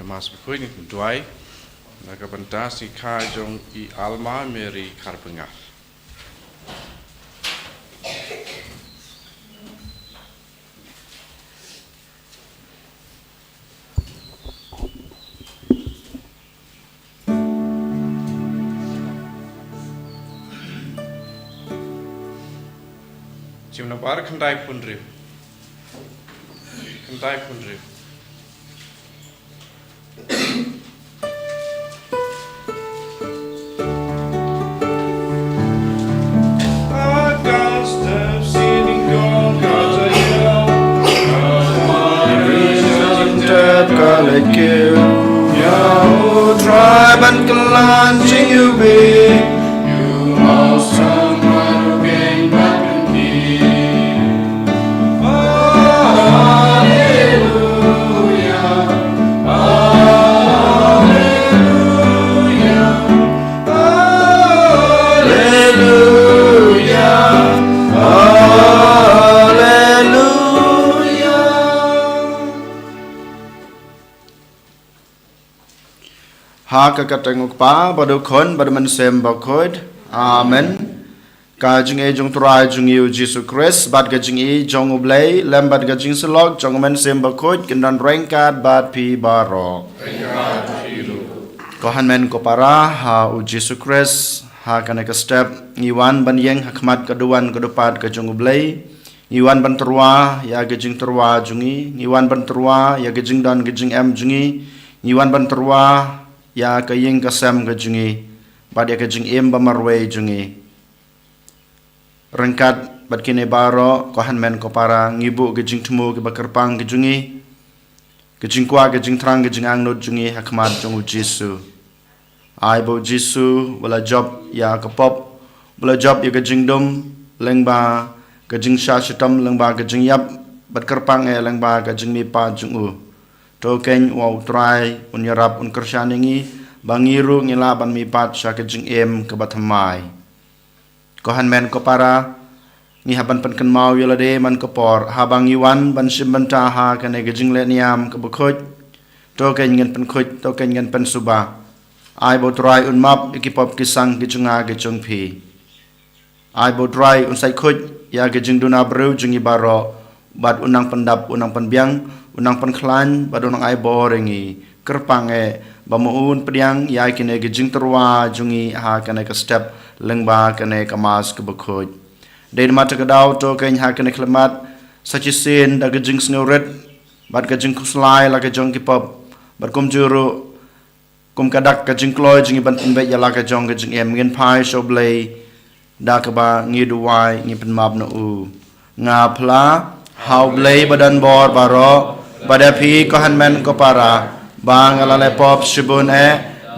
Mas Bakhuid ni Duai, naga banta si khai jong I Alma Mary Karpengar. Cium na bar kantai punri. Kantai punri. Tribe and clan you be, you awesome one who came back to me. Hallelujah, hallelujah, hallelujah, hallelujah. Haka katenguk pa badukon badaman sem Bakhuid. Amen. Kajing e jong turai jong yu Jesus Christ bad kajing e jong ublay lem bad kajing selok jong men sem Bakhuid kendan rengkat bad pi baro. Kohan men ko para ha u Jesus Christ ha kana ka step iwan ban yeng hakmat kaduan kadupat ka jong ublay iwan ban terwa ya kajing terwa jongi iwan ban terwa ya kajing dan kajing em jongi iwan ban terwa ya kaying kasam kajungi bad ya kajing em bamarwe jungi rengkat bad kine baro kohan men ko para ngibu kajing temu ke bakarpang kajungi kajing kwa kajing trang kajing angnut jungi hakmat jong Jesu ai bo Jesu wala job ya kapop wala job ya kajing dum lengba kajing sha shitam lengba kajing yap bad karpang e lengba kajing mi pa jungu token wow try unyarap un kersyaningi bangiru ngilaban mipat sya kejing em ke bathamai kohan men ko para ngihaban penken mau yalade man kopor habang iwan ban simbanta ha kane kejing le niam ke Bakhuid token ngen penkhut token ngen pen suba ai bo try un map ikipop kisang kejunga kejung phi ai bo try un sai khut ya kejing duna bru jungi baro bad unang pendap unang penbiang unang penklan badunang ai boringi kerpange bamuun pediang ya kene gejing terwa jungi ha kene ke step lengba kene kamas ke Bakhuid den mata kedau to ken ha kene klemat sachisin da gejing snguret bad gejing kuslai la kejong kipop bad kum juru kum kadak gejing kloy jungi bantin be ya la kejong gejing em ngin pai shoblay da ka ba ngi duwai ngi pen mab no u nga phla hau blay badan bor baro badapi kohan men ko para bang alale pop shibun e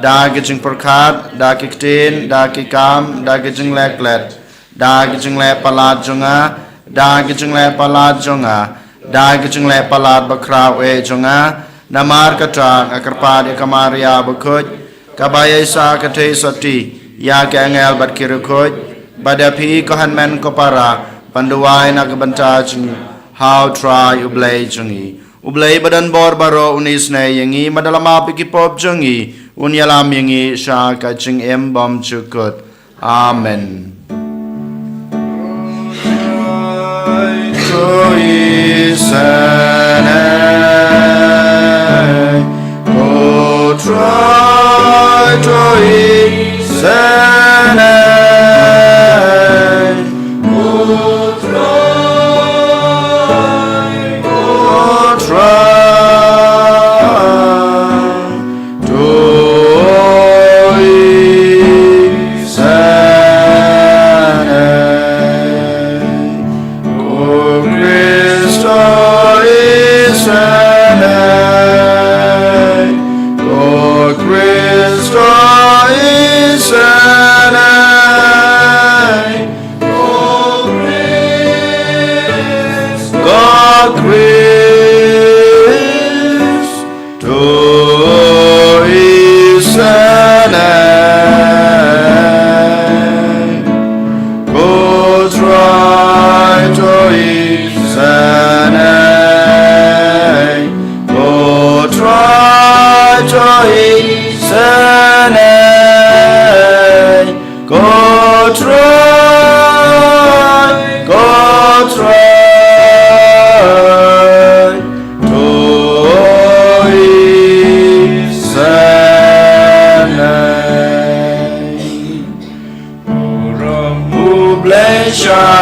da gijing perkat da kiktin da kikam da gijing leklet da gijing le palat jonga da gijing le palat jonga da gijing le palat bakraw e jonga namar katang akarpad e kamaria Bakhuid kabaya sa kate soti ya kengel bat kirukut badapi kohan men ko para panduwai na kabanta jingi how try ublay jungi ublay badan bor baro unis na yengi madalama pikipop jungi unyalam yengi sya kaching em bom chukut amen Christ is go try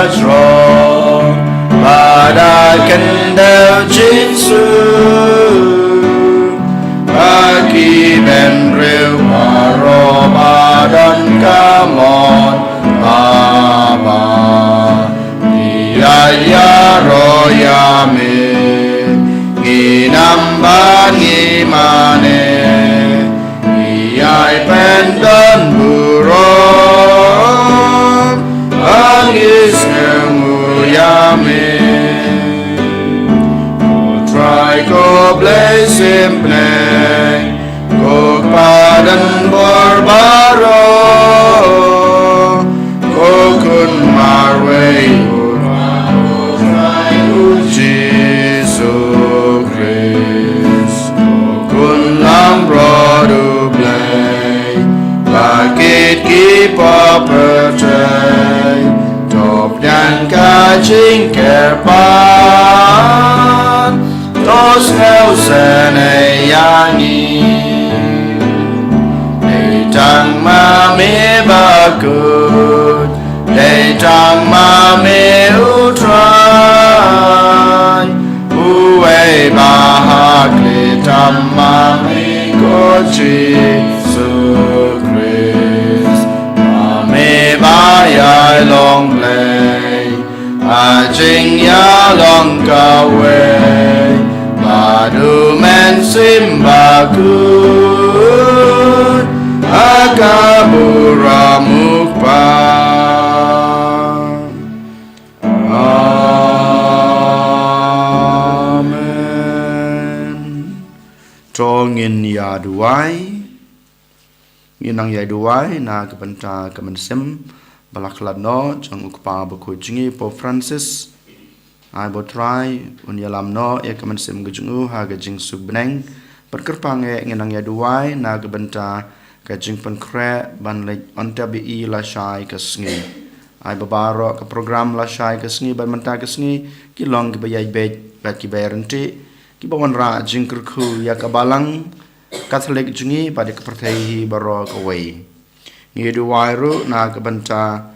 to strong, but I can tell Jesus, Bagi ben real Ramadan, come on, Mama, Iya royame, Ginamban imane, Iya pendon burung, Angis try go blaze simple, go padan barbaro, go kun marway, try Jesus Christ, go kun lambro do play, bakit keep up a tray. Dan kajing kerpan tos ngau sene yangi Detang mame bakut Detang mame utrai Uwe bahak Detang mame koci Sukris Mame bayai long play Ajing ya long kawe Madu men simbakut Akabura mukpa Amen Tongin ya duai Nginang ya duai Na kebenta kemensim Balaklat no jang ukpa Bakhuid jingi po Francis ai botrai unyalam no ya kaman sim gejungu ha gejing subneng perkerpang e ngenang ya duai na gebenta gejing penkre ban lek ontabi la shai ke Sngi ai babaro ke program la shai ke Sngi ban menta ke Sngi ki long ke bayai bet bat ki bayarenti ki bawan ra jing kerku ya ke balang Katolik jingi pada kepertai baro ke wei ngi duai ru na gebenta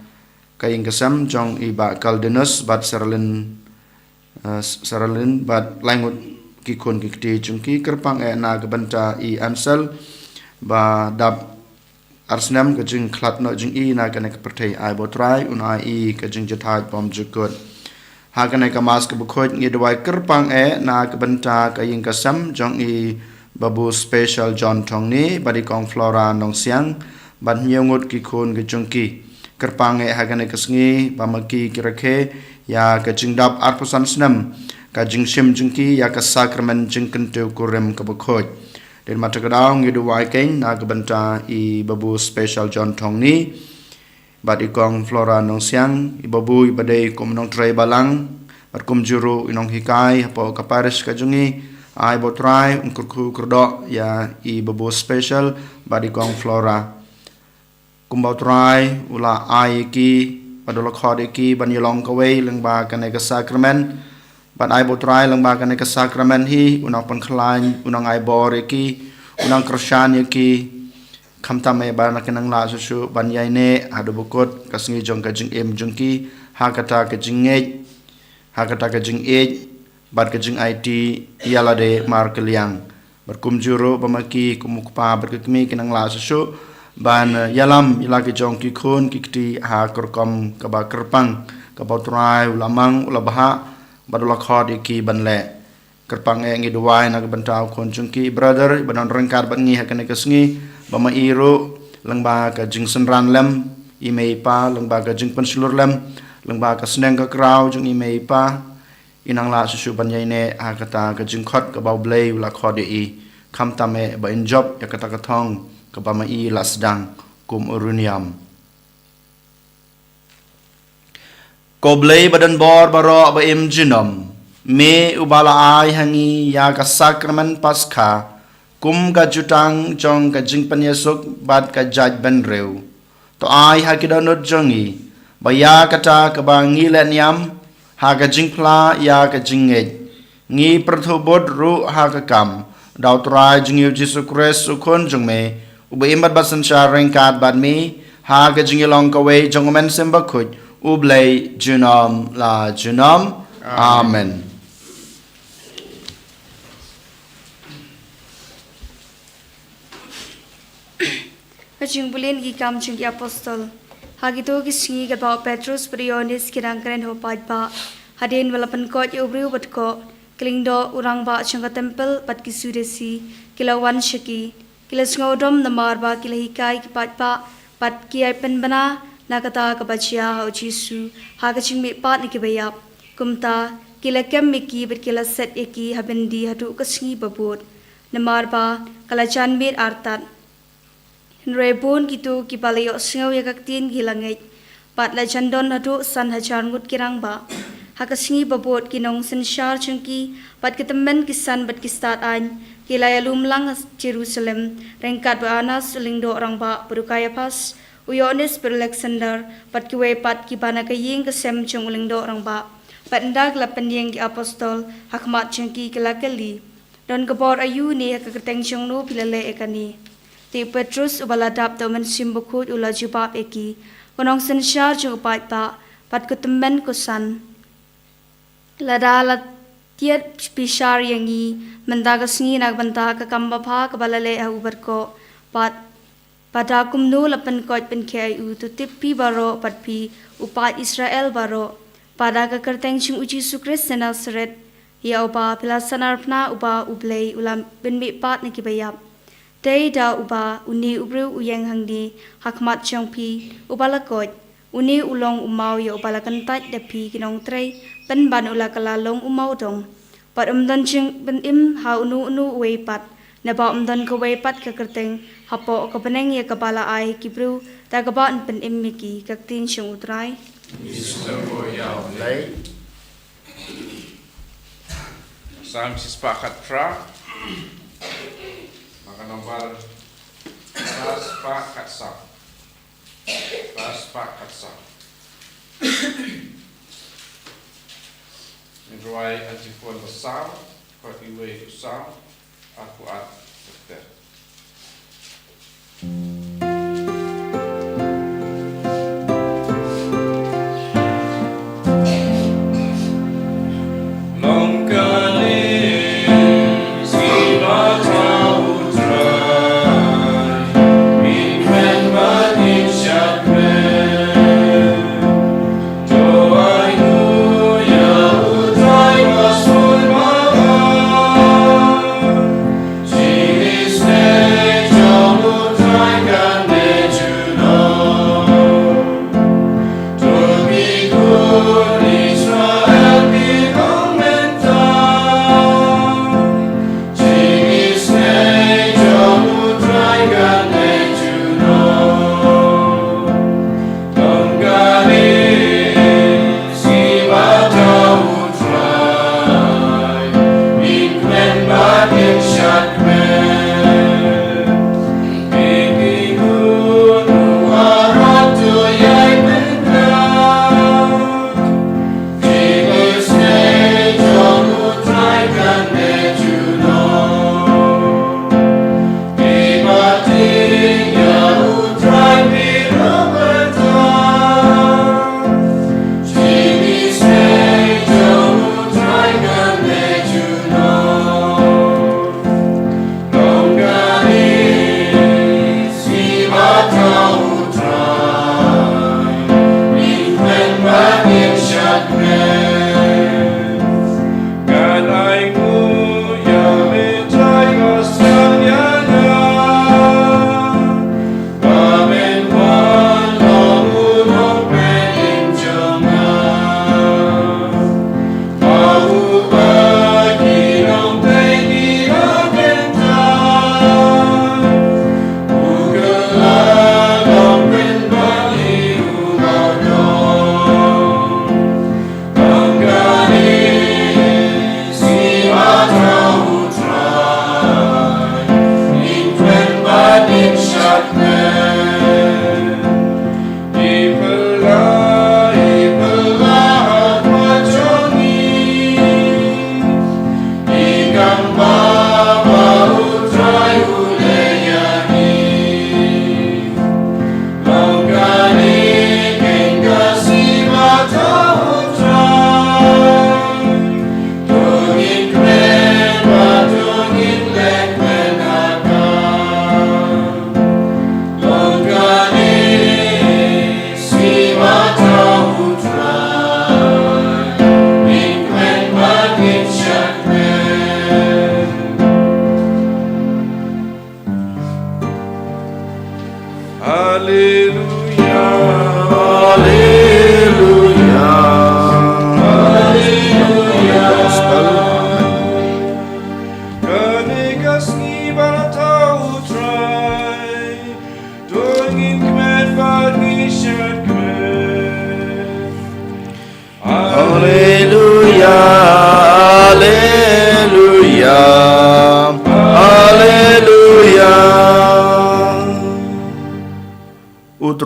kaying kesam jong iba kaldenus bat serlin bat langut kikun kikti jungki kerpang na gebenta I ansel ba dab arsnam kejing klat no jing I na kena kepertai ai botrai un ai kejing jethat pom jukut ha kena kemas ke Bakhuid ngi dewai kerpang na gebenta kaying kesam jong I babu special John Tong ni badi kong flora nong siang ban nyungut kikun kejungki kerpang ha kena kesngi pamaki kirake ya kajing dap arpusan senam kajing sim jengki ya ka sakramen jengken tu kurem ke Bakhuid dan mata kedau ngidu waikeng na gebenta I babu special John Tong ni bat ikong flora nong siang I babu I badai kum nong tray balang bat kum juru inong hikai hapo kaparis kajungi ai botrai unkurku kurdok ya I babu special bat ikong flora kumbau try ula ai ki padol khode ki ban yolong kawei leng ba kan ke sakramen ban ai bo try leng ba kan ke sakramen hi unang pan khlain unang ai bor ki unang kroshan ki khamta me ba na kenang la su ban yai ne adu bukut kasngi jong ka jing em jong ki ha kata ka jing e bat ka jing it yala de markeliang berkum juro pamaki kumukpa berkemi kenang la su ban yalam ilaki jong ki khun kikti ha korkom kaba kerpang kaba trai ulamang ulabaha badula khod ki banle kerpang ngi duai na bentau khun jungki brother banan rengkar ban ngi hakane kesngi bama iru lengba ka jing senran lem imei pa lengba ka jing pensulur lem lengba ka seneng ka krau jung imei pa inang la susu ban yaine ha kata ka jing khot ka bau blei ula khod I kham tame ba in job ya kata ka thong kabama I lasdang kum uruniam koblei badan bor baro ba im jinom me ubala ai hangi ya ka sakramen Paskha kum ka jutang jong ka jingpan Yesuk bat ka jaj ben reu to ai ha kidanot jongi baya kata ka ba ngi len yam ha ka jingpla ya ka jingej ngi perthobot ru ha ka kam daw trai jingiu Jesu Christ ukon jongme ube imbat basan shareng kat bad mi ha ka jingilong ka we jongmen sem Bakhuid ublei junam la junam amen. Kajing bulin gi kam jing apostol hagito gi singi ga ba Petrus Prionis kirang kren ho pat ba hadin walapan ko yu bru bat ko klingdo urang ba changa temple pat ki suresi kilawan shaki kilas ngodom namar ba kilahikai ki pat ba pat ki ai pen bana nakata ka bachia ho Jesu hagaching mi pat ni ki bayap kumta kilakam mi ki bet kilaset eki habendi hatu ka singi babot namar ba kalachan mir artat Rebun gitu kipalayo singaw yakaktin gilangai pat la chandon hatu san hachar ngut kirang ba hakasingi babot kinong senshar chungki pat ketemen kisan bat kistat an kilaya lumlang Jerusalem rengkat ba anas lingdo orang ba berukaya pas uyonis per Alexander pat kiwe pat kibana kaying kesem chung lingdo orang ba pat ndag la pendieng ki apostol hakmat chungki kilakali don kebor ayu ni hakaketeng chung no pilale ekani Ti Petrus ubaladap to men Bakhuid ula jubab eki konong sensyar jung upat pa pat kutemen kusan ladala tiat pishar yangi mendaga sngi nagbanta ka kamba pha ka balale ha ubar ko pat pada kumnu lapan koit pen kai u tu tipi baro pat pi upat Israel baro pada ka kerteng chung uji sukris senal seret ya uba pilasanarpna uba ublei ulam ben mi pat ni kibayap Day da uba uni ubru uyang hangdi hakmat chongpi ubalakot uni ulong umau ya ubalakantat dapi kinong tray pen ban ulakalalong umau dong pat ching ben im ha unu weipat na ba ka weipat ka kerteng hapo ka peneng ya kabala ai kibru ta ka ba pen im miki kaktin chung utrai Psalm sispakat fra nomor Paspakat sa Indrawai antifon besar kau iwe usam aku at sekter Is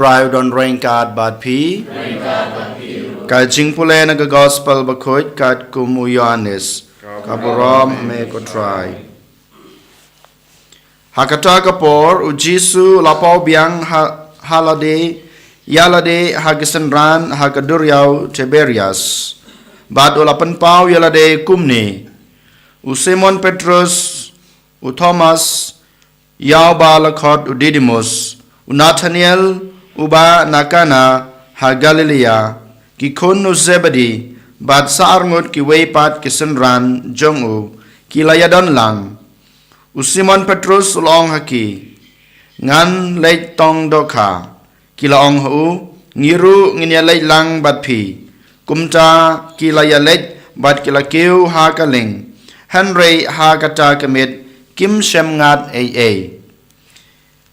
Israel don rain kat bad pi ka jing pule na ka gospel Bakhuid kat kumu Yohanes ka borom me ko try hakata ka por u Jisu lapau biang halade yalade hagisenran hagaduryau Tiberias bad ulapan pau yalade kumni u Simon Petrus u Thomas yau ba lakot u Didymus u Nathaniel u ba nakana ha Galilea ki kun u Zebedi bad saarngut ki weipat ki senran jong u ki layadon lang u Simon Petrus ulong haki ngan leit tong dokha ki laong hu ngiru nginya leit lang bad pi kumta ki layaleit bad ki lakeu ha kaling Henry ha kata kemit kim shem ngat ai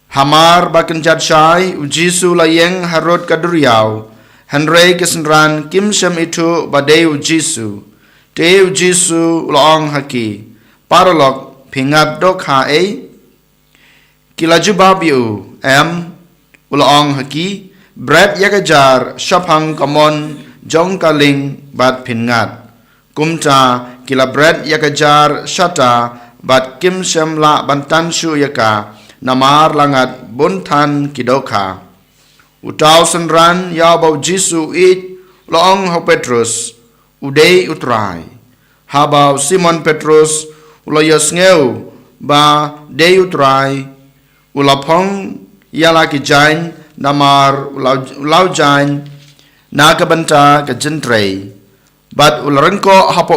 Hamar baken jat shai u Jisu layeng harot kaduriau Henry kesenran kim shem itu badai u Jisu te u Jisu laong haki paralog pingat dok ha kilaju babiu ulaong haki bread yakajar shapang kamon jong kaling bat pingat kumta kila bread yakajar shata bat kim shem la bantan shu yaka namar langat buntan kidoka utau senran ya bau Jisu it laong ho Petrus udei utrai habau Simon Petrus ulayas ngeu ba dei utrai ulapong yala ki jain namar ulau jain naga banta ka jentrei bat ularengko hapo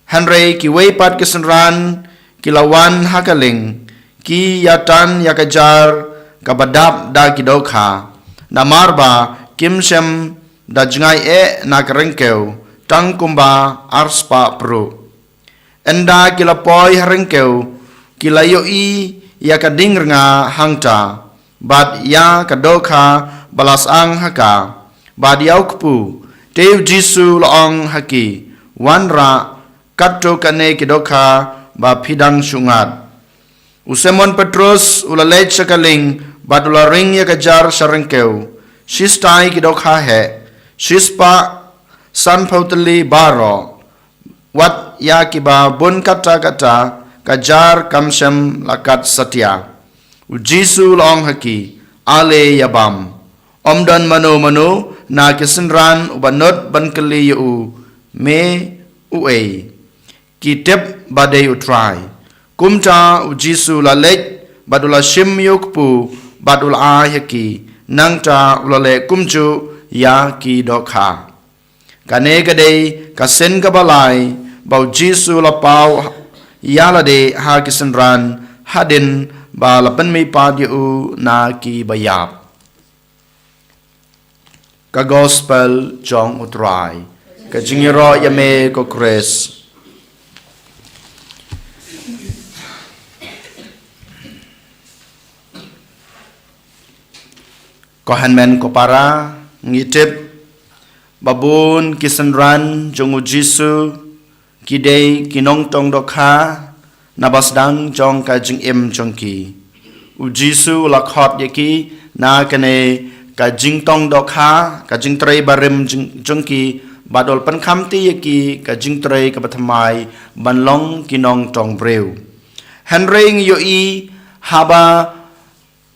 Henry ki weipat kesenran kilawan hakaling ki yatan yakajar kabadap da kidokha namar ba kimsem da jngai nakarengkeu tangkumba arspa pro enda kilapoi harengkeu kilayoi yakading nga hangta bad ya kadokha balas ang haka bad yaukpu teu Jisu laong haki wanra katto kane kidokha ba pidang sungat Usemon Petrus ulalej sakaling bad ularing yakajar sarengkeu sistai kidokha he sispa san pautali baro wat ya kiba bun kata kajar kamsem lakat satya u Jisu long haki ale yabam omdan mano na kesenran ubanot bankeli yu me ue kitep badai utrai kumta u Jisu la lek badula shim yukpu badul ayaki nangta ulale kumju ya ki dokha kane gadei kasen kabalai bau Jisu la pau yalade ha kisenran hadin ba lapan mi padu na ki bayap ka gospel jong utrai ka jingiro yame ko kres ko hanmen ko para ngitip babun kisenran jong Jisu kidei kinong tong dokha nabasdang jong ka jing im jongki u Jisu lakhot yaki na kane ka jing tong dokha ka jing trei barim jongki badol pan khamti yaki ka jing trei ka pathamai banlong kinong tong breu Henry yoi haba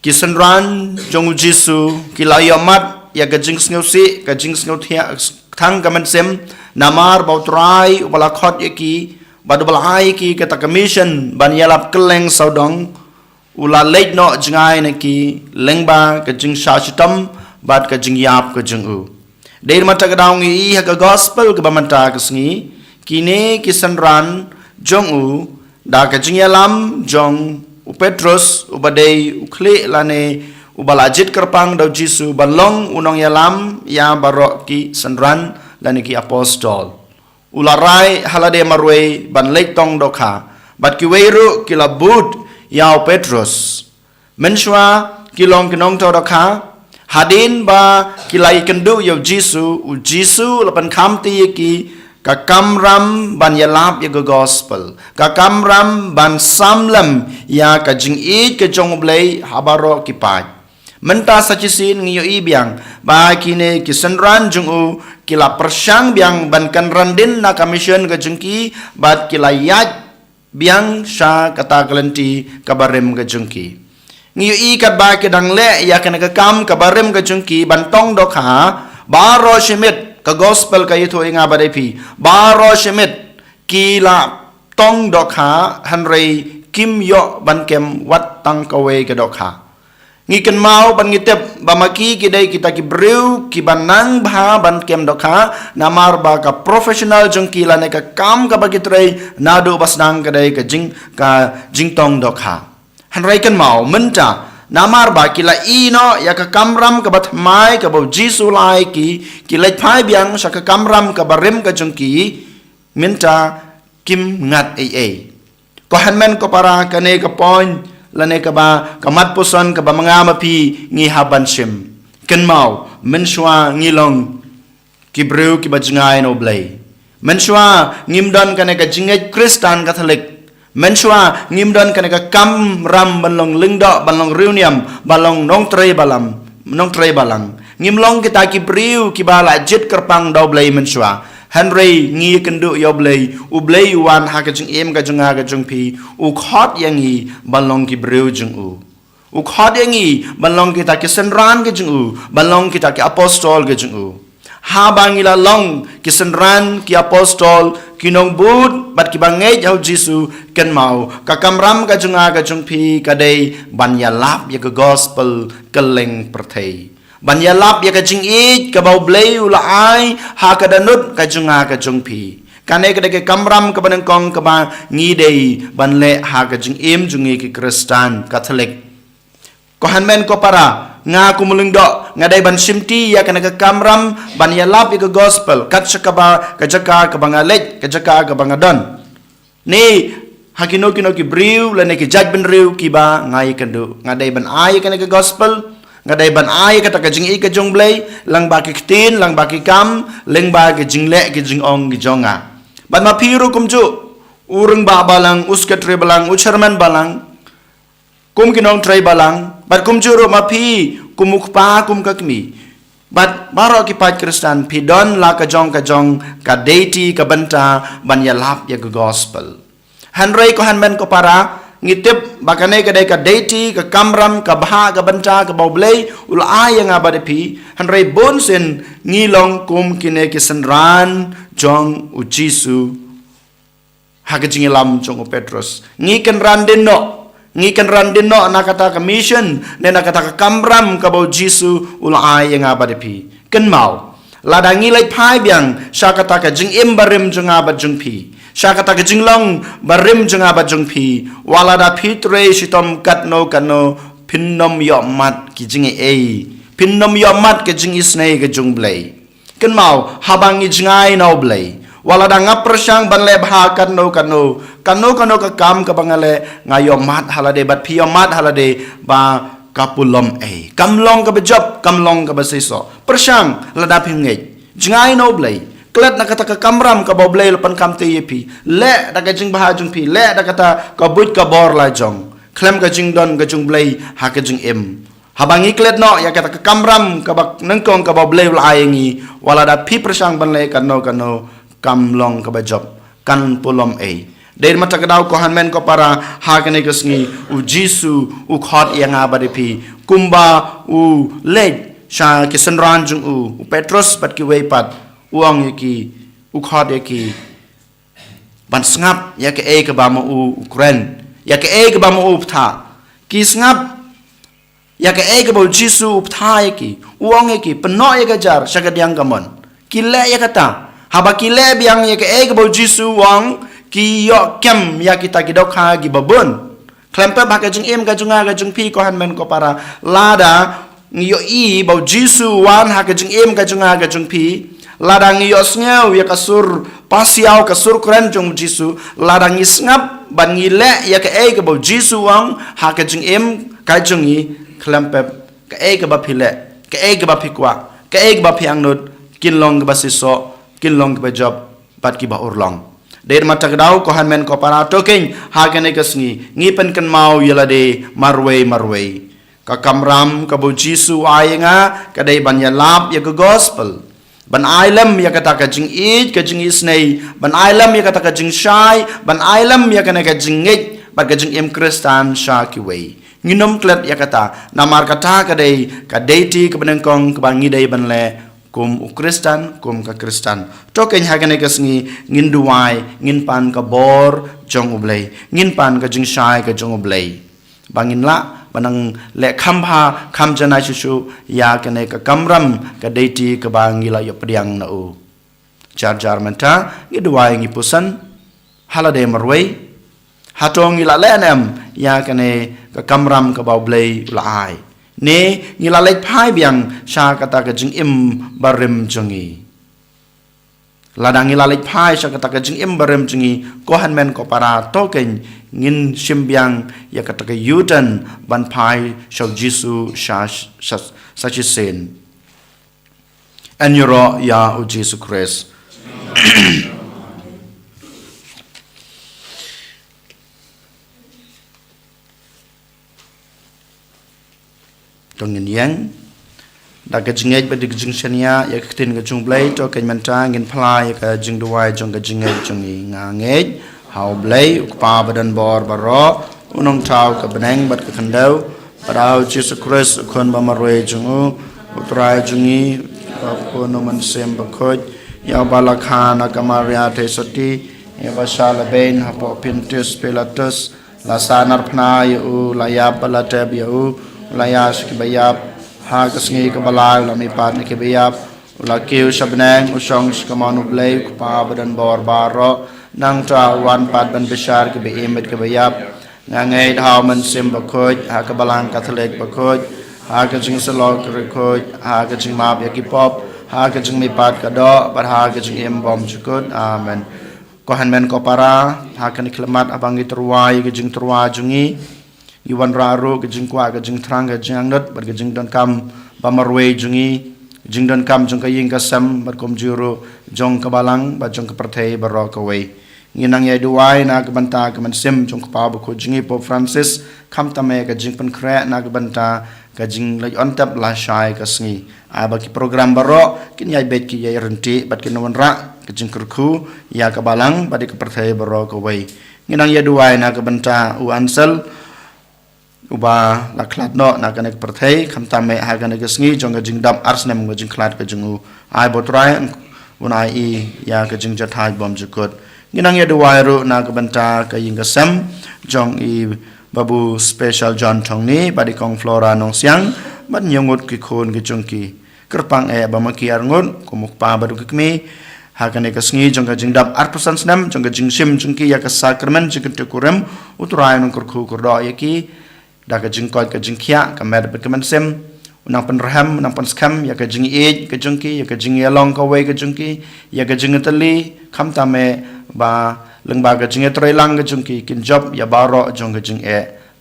kisenran jong Jisu kilayamat ya ka jing sngosi ka jing snothia thang kaman sem namar bautrai ubalakhot yaki badubalai ki kata commission ban yalap keleng saudong ula late no jangai naki lengba ka jing shachitam bad ka jing yap ka jing u deir mata ka daung i ha ka gospel ka bamanta ka sngi kine kisanran jong u da ka jing yalam jong u Petrus ubadei ukhle lane ubalajit kerpang dau Jisu balong unong yalam ya barok ki sanran lane ki apostol ularai halade marwe ban leitong dokha bat ki weiru kilabut yau Petrus menshwa kilong kinong to dokha hadin ba kilai kendu yau Jisu u Jisu lapan khamti ki ka kamram ban yalap ya gospel ka kamram ban samlam ya ka jing it ke jong blai habaro ki pat menta sacisin ngiyo ibiang ba kine kisenran jungu kila persyang biang ban kan randin na commission ke jengki bat kila yat biang sha kata kelenti kabarem ke jengki ngiyo i kat ba kedang le ya kena ke kam kabarem ke jengki bantong dokha baro shemit ke gospel ka itu inga badepi baro shemit kila tong dokha hanrei kim yo ban kem wat tang kawe ke dokha ngi ken mau ban ngitep bamaki kidai kita ki breu ki banang bha ban kem dokha namar ba ka professional jengki lane ka kam ka bagi trei nadu basnang kadai ka jingtong dokha hanrai ken mau menta namar ba kila ino ya ka kamram ka bat mai ka bo jisu lai ki lej phai biang sa ka kamram ka barem ka jengki minta kim ngat ai ko hanmen ko para kane ka point lane ka ba kamat puson ka ba mga mapi ngi haban sim ken mau menshwa ngilong kibreu ki ba jngai no blai menshwa ngimdon kane ka jingai kristan katolik menshwa ngimdon kane ka kam ram banlong lingdo banlong reuniam balong nong trei balang ngimlong kita kibreu ki ba la jit kerpang do blai menshwa Henry ngi kendu yo blai u blai wan ha ka jing em ka jung ga jung pi u khot yang i balong ki breu jung u khot yang i balong kita ki senran ke jung u balong kita ki apostol ke jung u ha bangila long ki senran ki apostol ki nong bud bat ki bangai jau jisu ken mau ka kamram ka jung pi ka dei ban ya lap ya ka gospel keleng perthei ban ya lap ya ka jing i ka bau blai u la ai ha ka danut ka jung pi kane ka de kamram ka ban kong ka ba ngi dei ban le ha ka jing em jung ki kristan katolik ko hanmen ko para nga kumulung do nga dai ban simti ya kana ka kamram ban ya lap ya ka gospel kat sakaba ka jaka ka bangalet ka jaka ka bangadon ni hakino kino ki briu la ne ki judgment riu ki ba ngai kandu nga dai ban ai kana ka gospel ngadai ban ai kata ka jing i ka jong blai lang ba ki tin lang ba ki kam leng ba ki jing le ki jing ong ki jonga ban ma phiru kumju urung ba balang uska tre balang ucherman balang kum ki nong tre balang bat kumju ro ma phi kumuk pa kum ka kmi bat baro ki pat kristan phi don la ka jong ka deity ka banta ban ya lap ya gospel hanrei ko hanmen ko para ngitip bakane ka dai ka deity ka kamram ka bha ka banta ka baublei ula yang abadepi hanrei bonsen ngilong kum kine ki senran jong u jisu hagajingilam jong u petrus ngiken randeno na kata ka mission ne na kata ka kamram ka bau jisu ula yang abadepi ken mau ladangi lai phai biang sha kata ka jing imbarim jong abad jong pi Syakata kejinglong barim jenga bajung pi walada pitre sitom katno pinnom yomat kijingi pinnom yomat kijingi snai kejung blai ken mau habangi jengai no blai walada ngaprsyang banle bha katno ka kam ka bangale ngayomat halade bat pi yomat halade ba kapulom kamlong ka bejob kamlong ka basiso persyang lada pingei jengai no blai klat nak kata ka kamram ka boblei lepan kam tepi le da ka jing bahajung pi le da kata ka buit ka bor la jong klem ka jing don ka jung blei ha ka jing em habangi klet no ya kata ka kamram ka bak nengkong ka boblei la ayengi wala da pi persang ban le kano kamlong ka bajob kan pulom der mata ka daw ko hanmen ko para ha ka ne kasngi u jisu u khot yang abadepi kumba u le sha ki senran jung u petrus pat ki weipat uang yaki ukhad yaki ban sngap ya ke ke ba mo ukren ya ke ke ba mo uptha ki sngap ya ke ke ba jisu uptha yaki uang yaki peno ya gajar sagadiang gamon kile ya kata haba kile biang ya ke ba jisu uang ki yo kem ya kita kidokha gi babun klempe ba ka jing em ga junga ga jung pi ko han men ko para lada ngiyo i ba jisu wan ha ka jing em ga junga ga jung pi ladang yosngeu ya kasur pasiau kasur kren jong jisu ladang isngap ban ngile ya ke ke bo jisu wang ha ke jing em ka jongi klempep ke ba phile ke ba phikwa ke ba phiang nut kinlong ba siso kinlong ba job bat ki ba urlong der mata gdau ko han men ko para toking ha ke ne kasngi ngi pen kan mau yelade marwei ka kamram ka bu Jisu ainga ka dei ban ya lap ya ka gospel ban ailam ya kata ka jing it ka jing isnei ban ailam ya kata ka jing shai ban ailam ya kana ka jing ngit ba ka jing im kristan sha ki wei nginom klet ya kata namar kata ka dei ti ka benengkong ka bangi dei ban le kum ukristan kum ka kristan to ken hagane ka sngi ngin duai ngin pan ka bor jong ublei ngin pan ka jing shai ka jong ublei bangin la banang le khamha kham jana shu ya kene ka kamram ka deiti ka bangila yo pediang na u jar jar menta ngi duai ngi pusan halade marwei hatong ila lenem ya kene ka kamram ka baublei ulai ne ngi la lek phai biang sha kata ka jing im barim jongi ladang ila lek phai sha kata ka jing im barim jongi ko han men ko para to ken ngin simbiang ya kata ka yudan ban pai shau Jisu such is sin and yoro ya u Jisu Christ tongin yang da ka jingej ba dik jing shania ya ktin ga jung blai to ken manta ngin phlai ka jing duai jong ga jingej jongi nga ngej hau blai pa badan bor baro unong tau ka beneng bat ka khandau parau Jesus Christ kon ba marwe jungu utrai jungi ko no man sem Bakhuid ya bala khana kamaria te soti ya basala ben hapo pintus pelatus la sanar phna yu la ya bala tab yu la ya ski bayap ha ka sngi ka bala la mi pat ni ke bayap la kiu shabnang usong skamanu blai pa badan bor baro nang tra wan pat ban bishar ke be emet ke bayap ngangai hau man sim Bakhuid ha ka balang Catholic Bakhuid ha ka jing salok Bakhuid ha ka jing map ya ki pop ha ka jing mi pat ka do bar ha ka jing em bom chukut amen ko han men ko para ha ka ni klemat abang itruai ke jing trua jungi iwan raru ke jing kwa ke jing trang ke jing nut bar ke jing don kam bamarwe jungi jing don kam jong ka ying ka sam bar kom juru jong ka balang ba jong ka perthei baro ka wei nginang ye duai na ka banta ka man sim jong ka pa ko jingi Pope Francis kham tame ka jing pen khre na ka banta ka jing lai on tap la shai ka sngi a ba ki program baro kin yai bet ki yai renti bat ki non ra ka jing kurku ya ka balang ba di ka perthei baro ka wei nginang ye duai na ka banta u ansel uba la klat no na ka nek perthei kham tame ha ka nek sngi jong ka jing dam arsnem ka jing klat ka jingu ai botrai unai I ya ka jing jathai bom jukut ginang ya duwairu na kabanta ka ying kasam jong I babu special John Thongni badi kong flora nong siang bat nyongut ki khon ki jongki kerpang ba maki arngun kumuk pa badu kmi ha ka ne ka sngi jong ka jing dab arpusan snam jong ka jing sim jongki ya ka sacrament jing te kurem uturai nong kurku kurdo yaki da ka jing ko ka jing khia ka mer bet kaman sem unang penraham unang penskam ya ka jing ej ka jongki ya ka jing yalong ka wei ka jongki ya ka jing tali kham tame ba lengba ka jing troi lang ka jongki kin job ya baro jong ka jing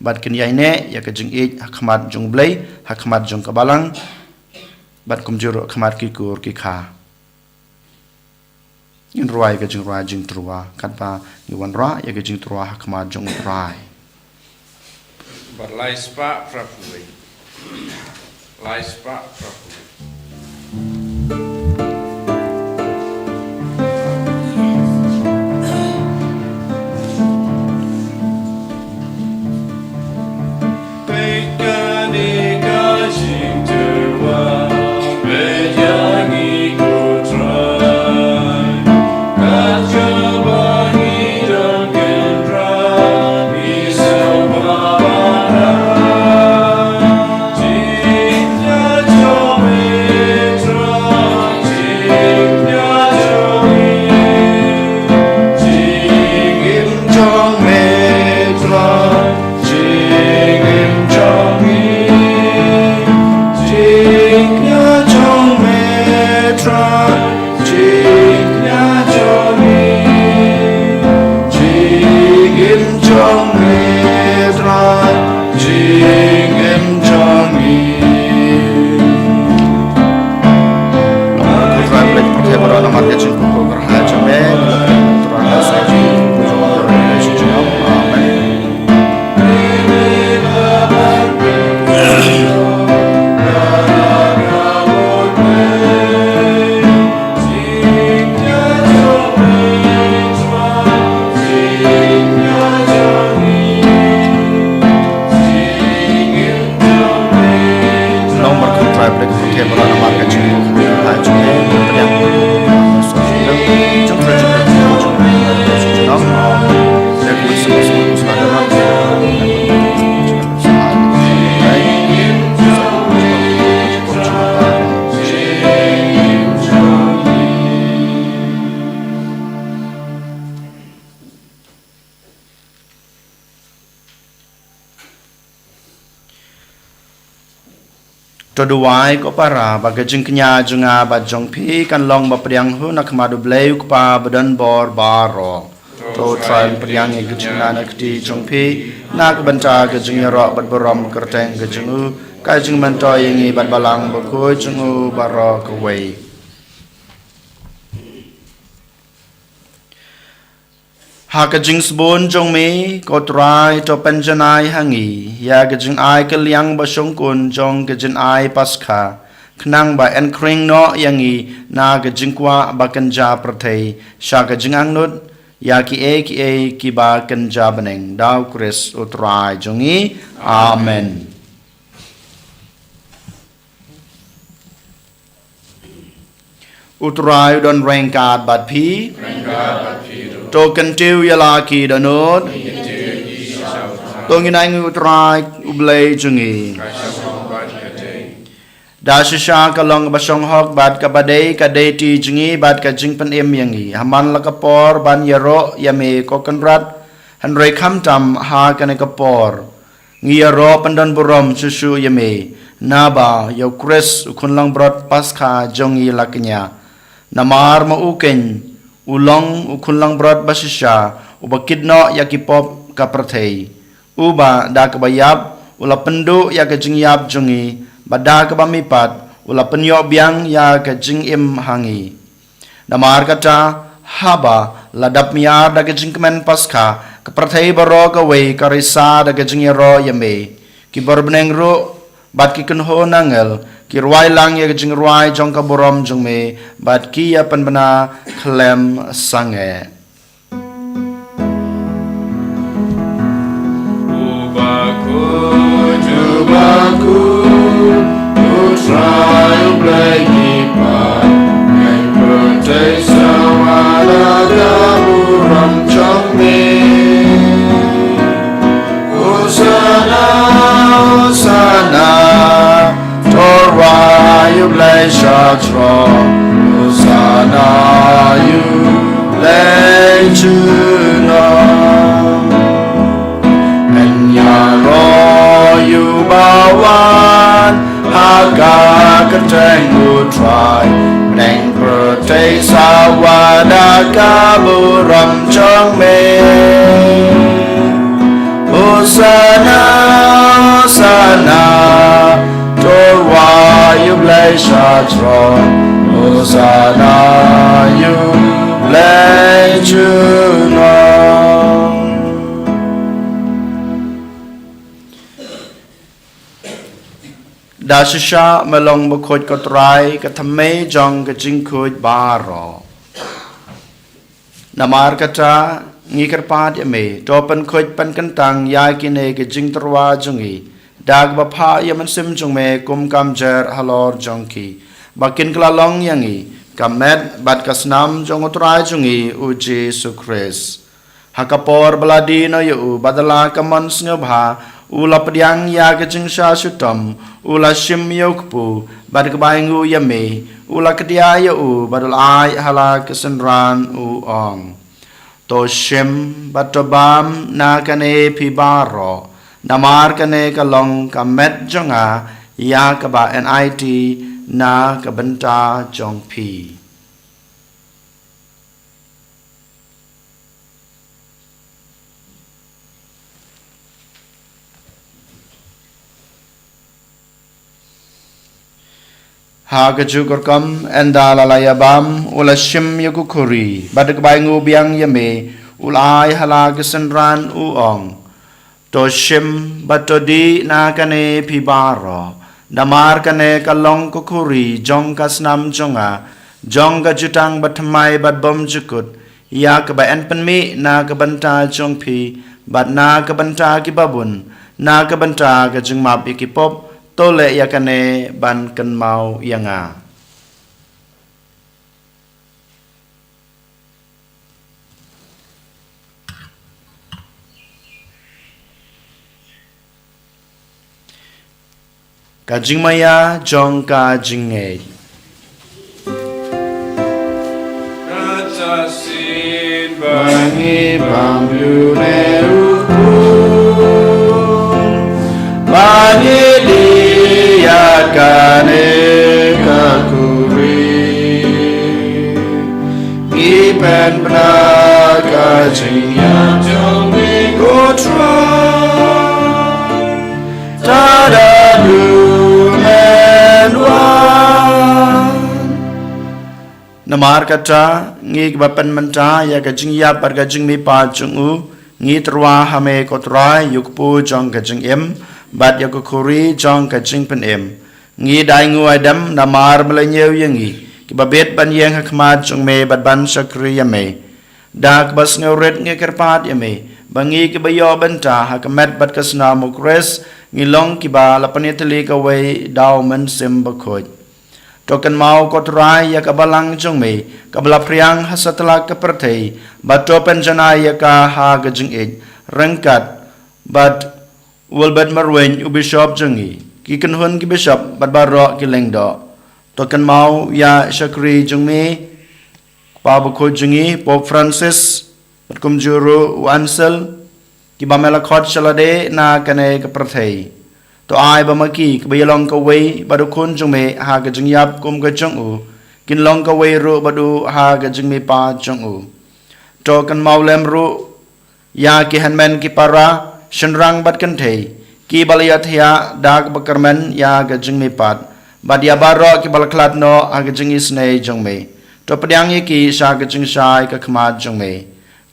bat kin yai ne ya ka jing ej hakmat jong blai hakmat jong ka balang bat kum juro khmat ki kur ki kha in ruai ka jing trua kat ba ni wan ra ya ka jing trua hakmat jong rai but lai spa properly lai spa properly Thank you. jing ko khu ha chung he pryang so chung pro chung chung no le ku so da na Toduai ko para bagajing kenya junga bajong pi kan long ba priang hu nak madu bleu pa badan bor baro to try priang e gajing na nakti jong pi nak banta gajing ro bad borom kerteng gajing u ka jing man to yengi bad balang ba ko jing u baro ko wei ha gajing sbon jong me ko try to penjanai hangi ya gajing ai ke liang ba song kun jong gajing ai paskha knang ba en kring no yangi na gajing kwa ba kanja prathei sha gajing angnut ya ki ki ba kanja baneng daw kris utrai jongi amen utrai don rengkat bat phi to kentiu yala ki danot to nginai utrai ublei jungi da shisha kalong basong hok bat ka badei ka deti jungi bat ka jing pen em yangi haman la kapor ban yaro yame ko kanrat hanrei kham tam ha kan ka por ngi yaro pandan burom susu yame naba yo kres kunlang brot paskha jongi laknya namar ma uken ulong ukunlang brot basisha ubakid no yakipop kaprathei uba da kabayab ula pendu ya kajing yab jungi bada kabamipat ula penyo biang ya kajing im hangi namar kata haba ladap miar da kajing kemen paskha kaprathei baro kawei karisa da kajing ro yame kibar beneng ro bat ki kunho nangel ki ruai lang ya jing ruai jong ka borom jong me bat ki ya pan bana klem sange ubaku utrai ublegi pat ngai pertai sawala ka borom jong me usana usana you bless Shatra, Hosanna, you bless Juno, and Yaro, you bawan, Haga, Katangu, try, Nang Prate, Sawada, Kaburam, Chongme, Hosanna, Hosanna, you bless Shatra, Hosanna, you bless Juno. Dashisha melong Bakhuid kotrai katame jong kajing kuj baro. Namar kata ngikirpat yame topen kuj pan kentang yakine kajing terwa jongi. Dag bapa yaman sim jong me kum kam jer halor jongki bakin klalong yangi kamet bat kasnam jong utrai jongi uji sukres hakapor baladi no yu badala kaman sngebha ula pediang ya kajing sha sutam ula shim yokpu bat kabaingu yame ula kedia yu badul ai hala kesenran u ong to shim batobam na kane pibaro namar kane kalong kamet jonga ya kaba NIT na kabenta jong pi ha gajukorkam enda lalayabam ulashim yukukuri badak baingu biang yame ulai hala kesenran uong Toshim batodi na kane pibaro damar kane kalong kukuri jong kasnam jonga jong ka jutang batmai bat bom jukut ya ka ba en penmi na ka banta jong pi bat na ka banta ki babun na ka banta ka jing map ikipop tole ya kane ban kan mau yanga Kajing maya jong kajing ngay. Katasin Bangi bambu neukun Bangi diakane kakuri Ipen benar kajing yang jong mikotra Tada Namar kata ngi bapan menta ya kajing ya par kajing mi pa chungu ngi trwa hame kotrai yukpu jong kajing em bat ya kuri jong kajing pen em ngi dai ngu adam namar melenyew yangi ki babet ban yang hakmat jong me bat ban sakri ya me dak bas ngauret ngi kerpat ya me bangi ki bayo benta hakamet bat kasna mukres ngi long ki ba lapanetli ka wei daw men sim Bakhuid Token mau kotrai ya kabalang jong me kabla priang hasatla kapertei bato penjana ya ka ha gajing ej rengkat bat ulbet marwen u bishop jongi ki kenhun ki bishop bat baro ki lengdo token mau ya shakri jong me pa Bakhuid jongi Pope Francis bat kumjuru u ansel ki bamela khot chalade na kane kapertei to ai ba maki ke bayalong ka wei badu kun jong me ha ga jing yap kum ga jong u kin long ka wei ru badu ha ga jing me pa jong u to kan maulem ru ya ki hanmen ki para shenrang bat kan thei ki balayat ya dag bakarmen ya ga jing me pat bad ya baro ki balaklat no ha ga jing isnei jong me to padiang ye ki sha ga jing shai ka khmat jong me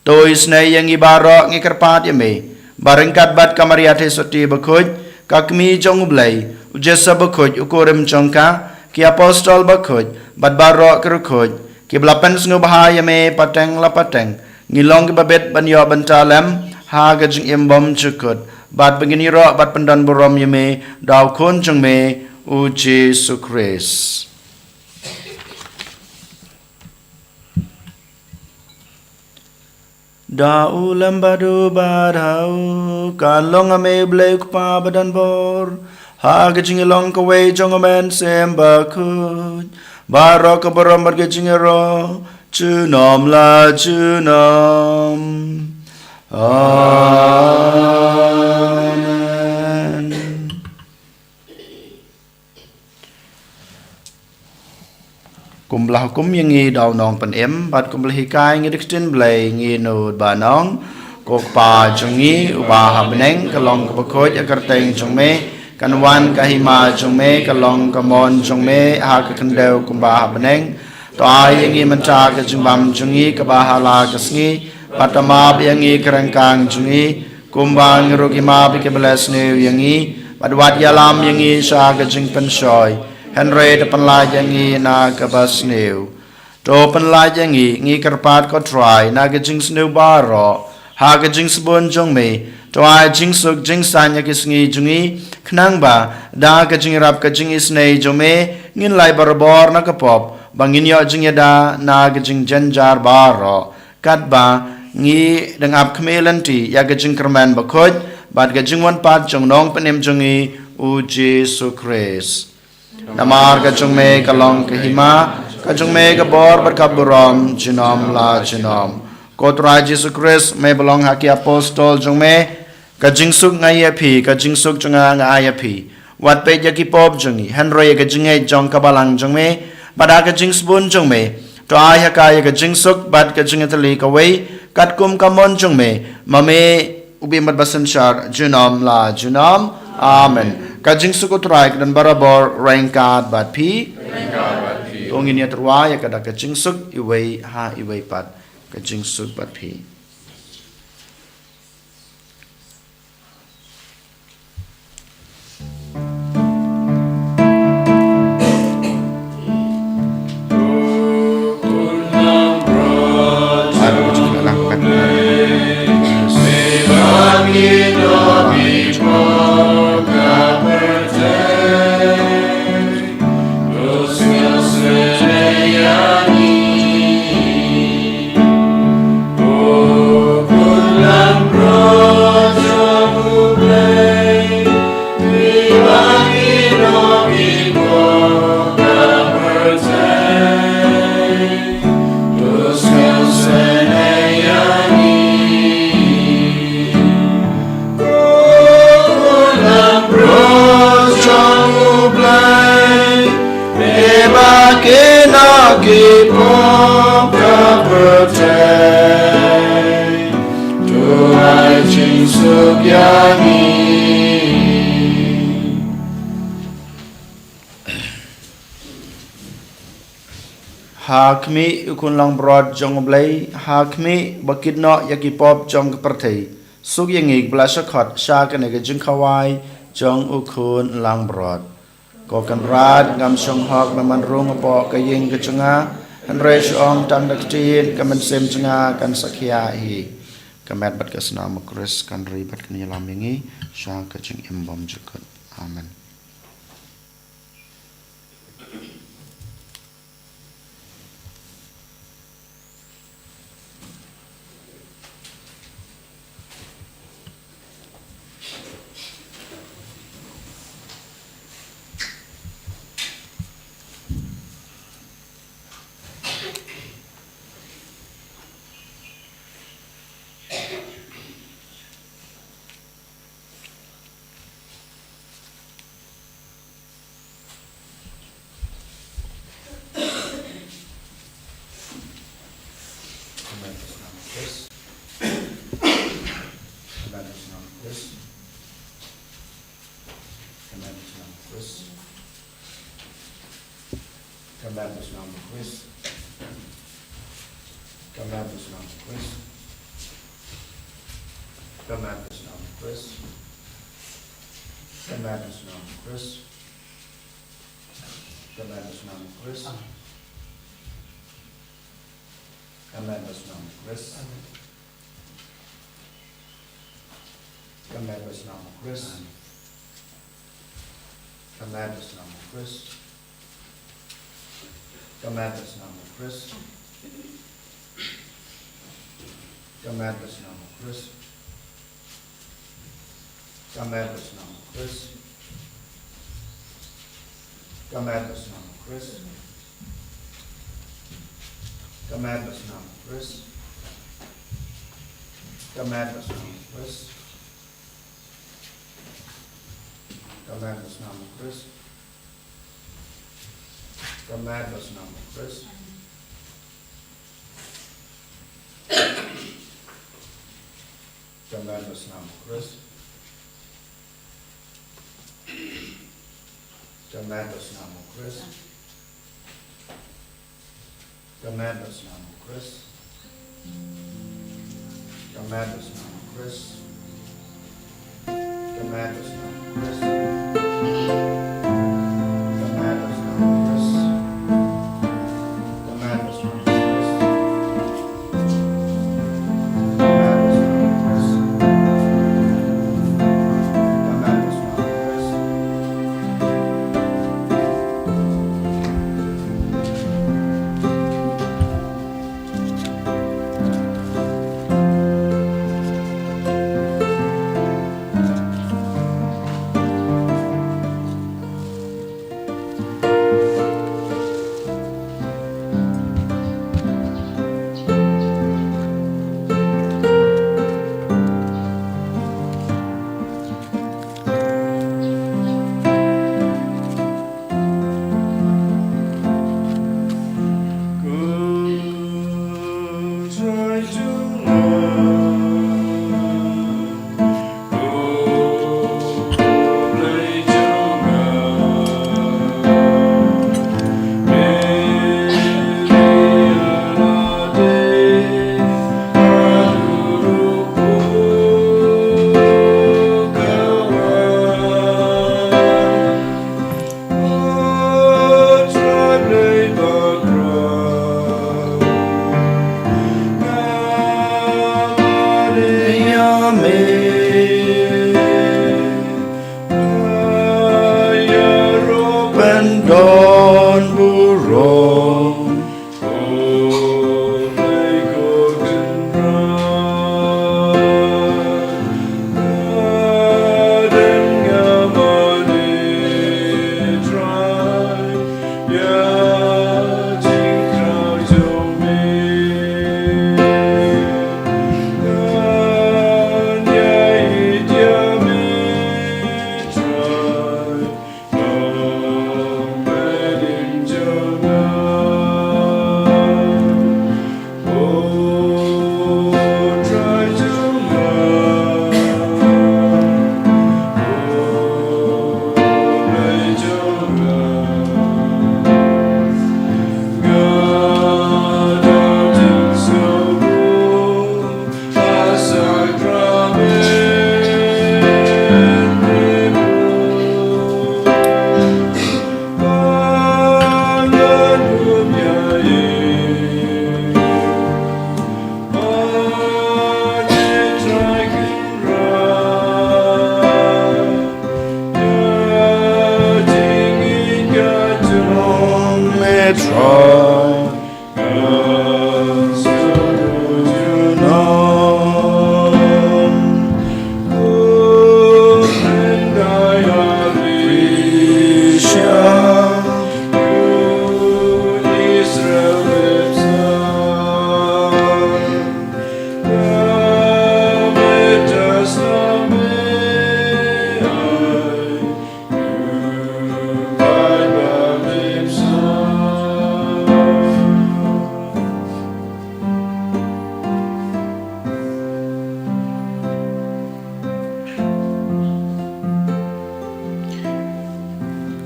to isnei yang i baro ngi karpat ye me barengkat bat kamariate soti Bakhuid Kakmi jong ublay, ujesa Bakhuid ukurem jongka, ki apostol Bakhuid, bad baro kerukhuid, ki belapan sengu bahaya me pateng la pateng, ngilong ki babet banyo bantalem, ha gajing imbom cukut, bad begini ro bad pendan burom yeme, daw kun jong me, u Jesu Christ. Dau lembadu badau kalong ame blek pa badan bor ha gajing long ka we jong men sem Bakhuid baro ka borom bar gajing ro chunom la chunom amen. Kumlah hukum yang ngi daw nong pen em bat kumlah hikai ngi dikstin blay ngi nud ba nong kok pa jungi ubah habneng kalong ka Bakhuid akarteng jong me kanwan kahima jong me kalong kamon jong me ha ka kendeu kumbah habneng to ai ngi menta ka jimbam jungi ka bahala ka sngi patama yang ngi kerengkang jungi kumbang rogi ma bi ke blesne yang ngi badwat yalam yang ngi sa ka jing pensoi Henry depan lajangi na kabas new. To pen lajangi ngi kerpat ko try na gajing snew baro. Ha gajing sebon jong me. To ai jing suk jing sanya kisngi jungi. Knang ba da gajing rap gajing isnei jome. Ngin lai barbor na kapop. Bangin yo jing yada na gajing janjar baro. Kat ba ngi dengap kemelanti ya gajing kerman Bakhuid. Bad gajing wan pat jong nong penem jungi u Jesu Christ. Namar ka chung me kalong ka hima ka chung me ka bor berkaburom jinom la jinom kotra Jesu Christ me belong haki apostol chung me ka jingsuk ngai api ka jingsuk chunga ngai api wat pe jaki pop jungi henry ka jingai jong ka balang chung me pada ka jingsbun chung me to ai haka ka jingsuk bad ka jingatali ka wei kat kum ka mon chung me mame ubi mat basan shar jinom la jinom amen. Kajing suku teraik dan barabor rengkat bat pi. Tongin ya terwaya kada kajing suk iwei ha iwei pat. Kajing suk bat pi. Oh kipom kapercay Tuhan jingsuk yangi Hakmi ukun lang broad jong blay hakmi bakit no yakipop jong kapercay Suk yangig blasakot sya kanega jing kawai jong ukun lang broad Kokan rad ngam syong hok naman rung apo kaying kacunga Han resh om tang daktiin kaman sem cunga kan sakya hi Kamet bat kasna makris kan ribat kan yalamingi syang kacing imbom jukut Amen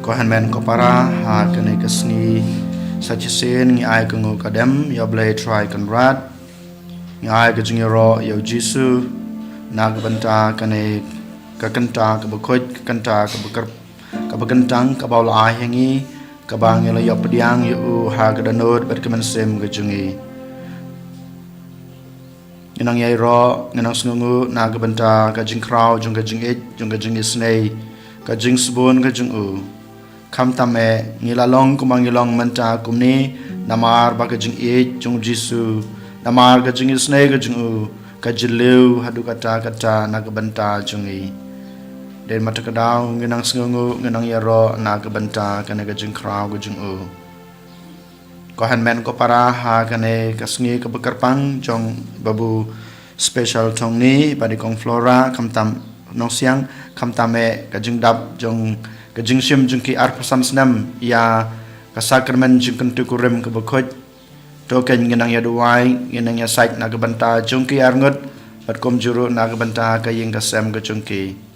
ko han men ko para ha kene ka sngi sachisin ngi ai ko kadem yo blay try kan rat ngi ai ka jing ro yo jisu nag banta kane ka kanta ka Bakhuid ka kanta ka bakar ka bagantang ka baul ai hangi ka bang yo yo pediang yo ha ka danod bet ka men sem ka jungi nginang yai ro nginang sngu nag banta ka jing kraw jung ka jing it jung ka jing Sngi ka jing sbon ka jing kham tame ngilalong kumang ngilong manta kumni namar ba ka jing it jung jisu namar ka jing Sngi ka jing ka jilu hadu kata naga banta jungi den matakadaw nginang sngu nginang yaro naga banta kana ka jing kraw ka jing ko han men ko para ha kane ka sngi ka bakarpang jong babu special thong ni badi kong flora kham tam nong siang kham tame ka jing dap jong ka jing sim jung ki ar pasam snam ya ka sakramen jing kan tukurem ka Bakhuid token nginang ya duwai nginang ya site naga banta jung ki arngut bat kom juru naga banta ka ying ka sem ka jung ki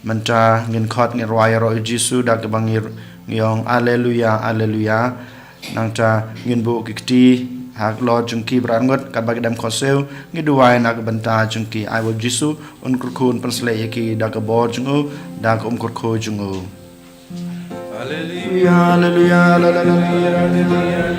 manta ngin khot ngir wai ro jisu da ka bangir ngiyong alleluia alleluia nang ta ngin bu kikti hak lo jung ki brangut ka bagdam khoseu ngi duwai naga banta jung ki ai wo jisu un kurkhun pansle yaki da ka bo jung da ka kurkho jung alleluia alleluia alleluia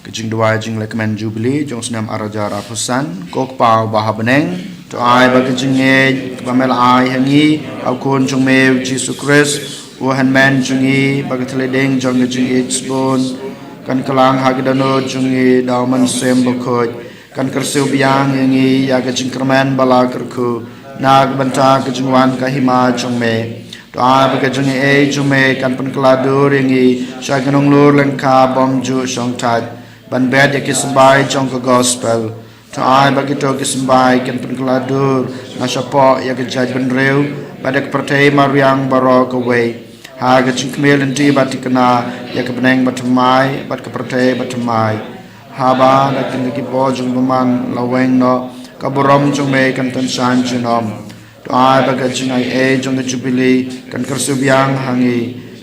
Kajing dua jing lekman jubilee jong senam araja rapusan kok pau bahabeneng to ai ba kajing nge pamela ai hangi au kon jong me Jesus Christ wo hanman jungi ba Thohdieng jong kajing exbon kan kelang hagdano jungi dauman sem Bakhuid kan kersiu biang yangi ya kajing kerman bala kerku nag banta kajing wan kahima jong me to ai ba kajing e jong me kan pen kladur yangi sha kanong lur lengka bom ju song taj ban bed ya kisambai jong ka gospel to ai ba kito kisambai kan pen kladur na shapo ya ka jaj ban reu badak pertei mariang barok away ha ga jing kmel ndi batikana ya ka beneng batamai bat ka pertei batamai ha ba da kin ki bo jong man laweng no ka borom jong me kan tan san jinom to ai ba ga jing ai e jong the jubilee kan kersu biang hangi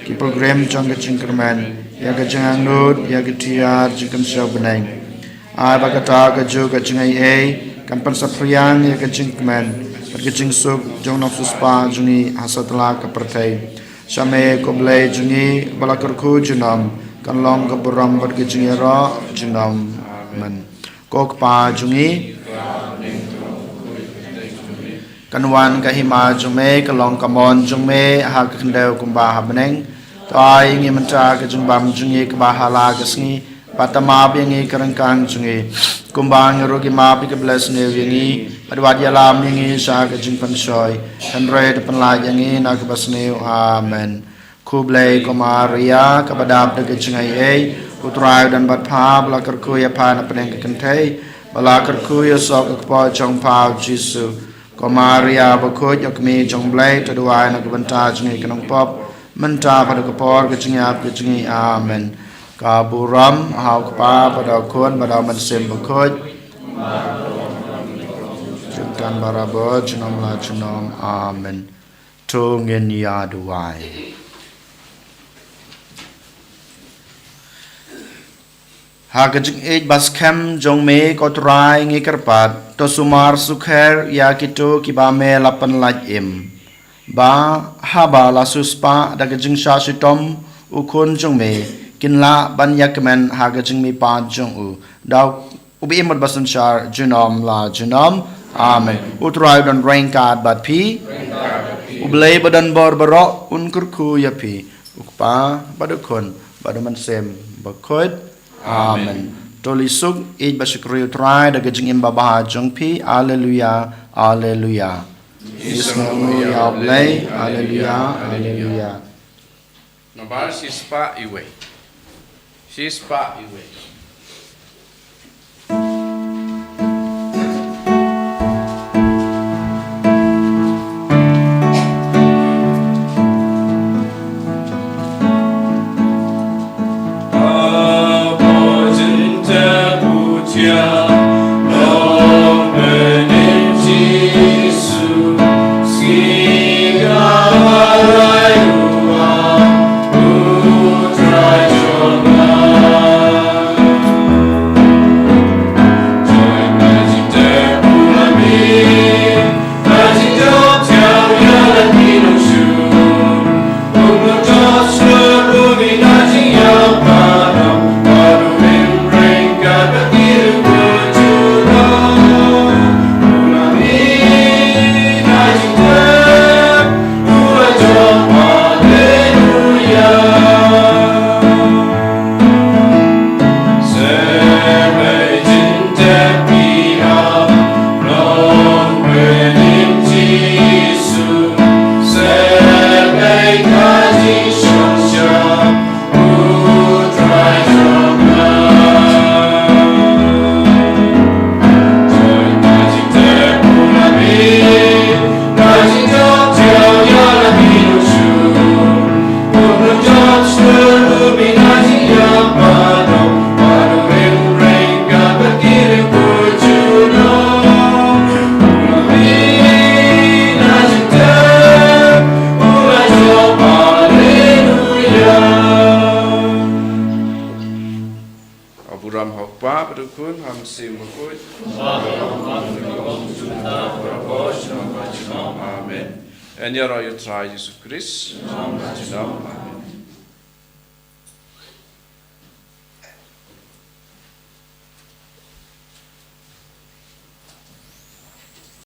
ki program jong ga jing kerman ya ga jang nut ya ga tiar jing kan sha beneng ai ba ga ta ga ju ga jing ai e kan pan sapriang ya ga jing kerman pat ga jing suk jong no suspa jungi hasatla ka pertei Shame koble jungi balakar ku junam kan long ka buram bat ke jungi ra junam man kok pa jungi kan wan ka hima jume ka long ka mon jume ha ka ndeu kumba ha beneng tai ngi manta ka jungbam jungi ka ba hala ka sngi patama bingi kerangkang jungi kumbang rogi ma bi ke bless ne wingi badwat yalam wingi sa ke jing pansoi kan re de penlai yangi na ke basne amen kublai komaria kabadab de jingai ei utrai dan bat pha bla kerkuya pha na peneng ke kentai bala kerkuya sok ke pa chong pa jisu komaria Bakhuid yakmi chong blai to duai na ke banta jingai kenong pop menta pada ke por ke jingai ke jingai amen kaburam hau pa pada kon pada Marcel Bakhuid jungkan barabo junom la junom amen to ngin ya duai Hagajing ej baskem jong me kotrai ngi kerpat to sumar sukher ya kito kibame lapan laj im ba haba la suspa dagajing shashitom ukun jong me kinla ban yakmen hagajing mi pa jong u daw ubi imod basan shar junom la junom amen utrai dan rainkat bat pi ublei badan bor barok unkurku ya pi ukpa badukun badaman sem Bakhuid amen tolisuk ej basikriu trai daga jing imba bah jong pi alleluia alleluia ismu ya blai alleluia alleluia Nabar sispa iwe Amen. And your Jesus Christ. Amen.